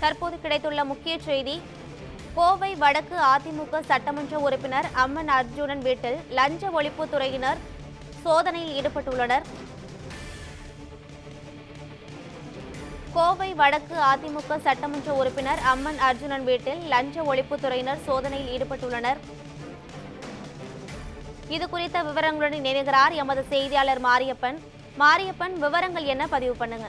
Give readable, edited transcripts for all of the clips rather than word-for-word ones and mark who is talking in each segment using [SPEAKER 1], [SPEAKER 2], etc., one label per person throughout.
[SPEAKER 1] தற்போது கிடைத்துள்ள முக்கிய செய்தி. கோவை வடக்கு அதிமுக சட்டமன்ற உறுப்பினர் அம்மன் அர்ஜுனன் வீட்டில் லஞ்ச ஒழிப்புத்துறையினர் சோதனையில் ஈடுபட்டுள்ளனர். கோவை வடக்கு அதிமுக சட்டமன்ற உறுப்பினர் அம்மன் அர்ஜுனன் வீட்டில் லஞ்ச ஒழிப்புத்துறையினர் சோதனையில் ஈடுபட்டுள்ளனர். இது குறித்த விவரங்களுடன் இணைகிறார் எமது செய்தியாளர் மாரியப்பன். மாரியப்பன், விவரங்கள் என்ன? பதிவு பண்ணுங்க.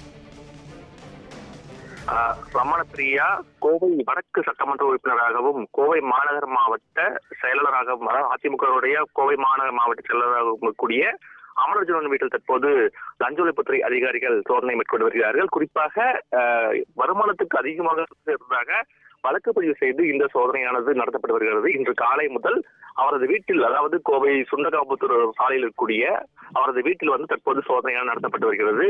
[SPEAKER 2] ரமணப்பிரியா கோவை வடக்கு சட்டமன்ற உறுப்பினராகவும் கோவை மாநகர மாவட்ட செயலாளராகவும் அதிமுகவுடைய கோவை மாநகர மாவட்ட செயலாளராகவும் கூடிய அமரர்ஜுனன் வீட்டில் தற்போது லஞ்ச ஒழிப்புத்துறை அதிகாரிகள் சோதனை மேற்கொண்டு வருகிறார்கள். குறிப்பாக வருமானத்துக்கு அதிகமாக இருந்ததாக வழக்கு பதிவு செய்து இந்த சோதனையானது நடத்தப்பட்டு வருகிறது. இன்று காலை முதல் அவரது வீட்டில், அதாவது கோவை சுண்டகாபுத்தூர் சாலையில் இருக்கக்கூடிய அவரது வீட்டில் தற்போது சோதனையாக நடத்தப்பட்டு வருகிறது.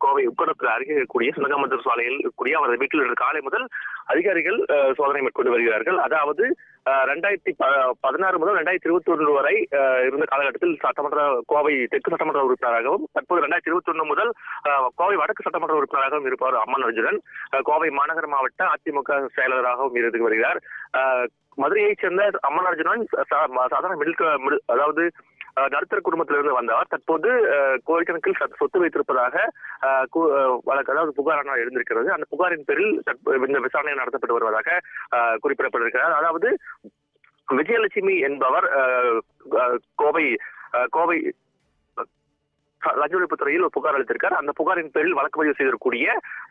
[SPEAKER 2] கோவை உக்கடத்தில் அருகே இருக்கக்கூடிய சுண்டகாபுத்தூர் சாலையில் இருக்கக்கூடிய அவரது வீட்டில் இன்று காலை முதல் அதிகாரிகள் சோதனை மேற்கொண்டு வருகிறார்கள். அதாவது 2016 முதல் 2021 வரை இருந்த காலகட்டத்தில் கோவை தெற்கு சட்டமன்ற உறுப்பினராகவும், தற்போது 2021 முதல் கோவை வடக்கு சட்டமன்ற உறுப்பினராகவும் இருப்பார் அம்மன் அர்ஜுனன். கோவை மாநகர மாவட்ட அதிமுக செயலாளராகவும் இருந்து வருகிறார். மதுரையைச் சேர்ந்த அம்மன் அர்ஜுனன் சாதாரண அதாவது நடுத்தர குடும்பத்திலிருந்து வந்தவர். தற்போது கோடிக்கணக்கில் சொத்து வைத்திருப்பதாக அதாவது புகாரான எழுந்திருக்கிறது. அந்த புகாரின் பேரில் இந்த விசாரணை நடத்தப்பட்டு வருவதாக குறிப்பிடப்பட்டிருக்கிறார். அதாவது விஜயலட்சுமி என்பவர் கோவை லஞ்ச ஒழிப்புத்துறையில் ஒரு புகார் அளித்திருக்கார். அந்த புகாரின் பேரில் வழக்கு பதிவு செய்திருக்கக்கூடிய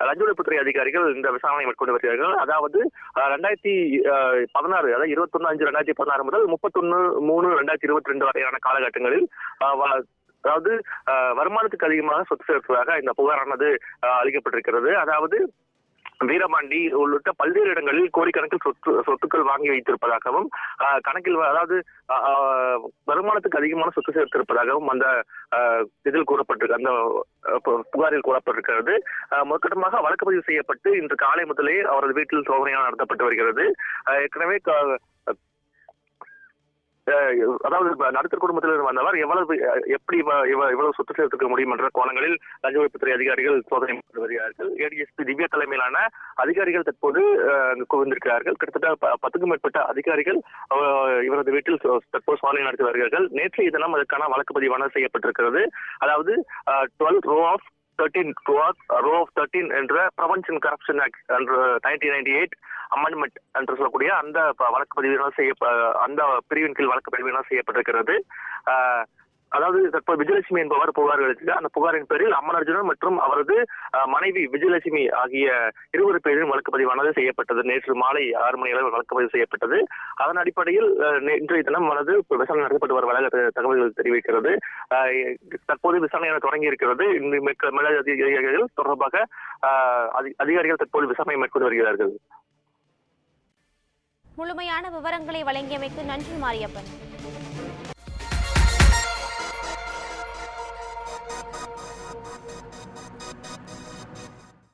[SPEAKER 2] லஞ்ச ஒழிப்புத்துறை அதிகாரிகள் இந்த விசாரணை மேற்கொண்டு வருகிறார்கள். அதாவது 2016, அதாவது 21/5/2016 முதல் 31/3/2022 வரையான காலகட்டங்களில் அதாவது வருமானத்துக்கு அதிகமாக சொத்து சேர்த்ததாக இந்த புகாரானது அளிக்கப்பட்டிருக்கிறது. அதாவது வீரபாண்டி உள்ளிட்ட பல்வேறு இடங்களில் கோடிக்கணக்கில் சொத்துக்கள் வாங்கி வைத்திருப்பதாகவும், கணக்கில் அதாவது வருமானத்துக்கு அதிகமான சொத்து சேர்த்திருப்பதாகவும் அந்த இதில் கூறப்பட்டிருக்கு, அந்த புகாரில் கூறப்பட்டிருக்கிறது. முதற்கட்டமாக வழக்கு பதிவு செய்யப்பட்டு இன்று காலை முதலே அவரது வீட்டில் சோதனை நடத்தப்பட்டு வருகிறது. ஏற்கனவே அதாவது நடுத்தர குடும்பத்திலிருந்து வந்தவர் இவ்வளவு சொத்து சேர்த்துக்க முடியும் என்ற கோணங்களில் லஞ்ச ஒழிப்புத்துறை அதிகாரிகள் சோதனை மேற்கொண்டு வருகிறார்கள். ஏடிஎஸ்பி திவ்யா தலைமையிலான அதிகாரிகள் தற்போது குவிந்திருக்கிறார்கள். கிட்டத்தட்ட 10க்கும் மேற்பட்ட அதிகாரிகள் இவரது வீட்டில் தற்போது சோதனை நடத்தி வருகிறார்கள். நேற்றைய தினம் அதற்கான வழக்கு பதிவான செய்யப்பட்டிருக்கிறது. அதாவது 12 என்ற பிரிவென்ஷன் கரப்ஷன் ஆக்ட் என்ற 1998 அமெண்ட்மெண்ட் என்று சொல்லக்கூடிய அந்த வழக்கு பதிவு அந்த பிரிவின் கீழ் வழக்கு பதிவு செய்யப்பட்டிருக்கிறது. அதாவது தற்போது விஜயலட்சுமி என்பவர் புகார் அளித்தது. அந்த புகாரின் பேரில் அம்மன் அர்ஜுனன் மற்றும் அவரது மனைவி விஜயலட்சுமி ஆகிய இருவர் பேரிலும் வழக்கு பதிவானது செய்யப்பட்டது. நேற்று மாலை 6 மணி அளவில் வழக்கு பதிவு செய்யப்பட்டது. அதன் அடிப்படையில் இன்றைய தினம் விசாரணை நடத்தப்பட்டு வருவதாக தகவல்கள் தெரிவிக்கிறது. தற்போது விசாரணை தொடங்கி இருக்கிறது. அதிகாரிகள் தொடர்பாக அதிகாரிகள் தற்போது விசாரணை மேற்கொண்டு வருகிறார்கள்.
[SPEAKER 1] முழுமையான விவரங்களை வழங்கியமைக்கு நன்றி மாரியப்பன்.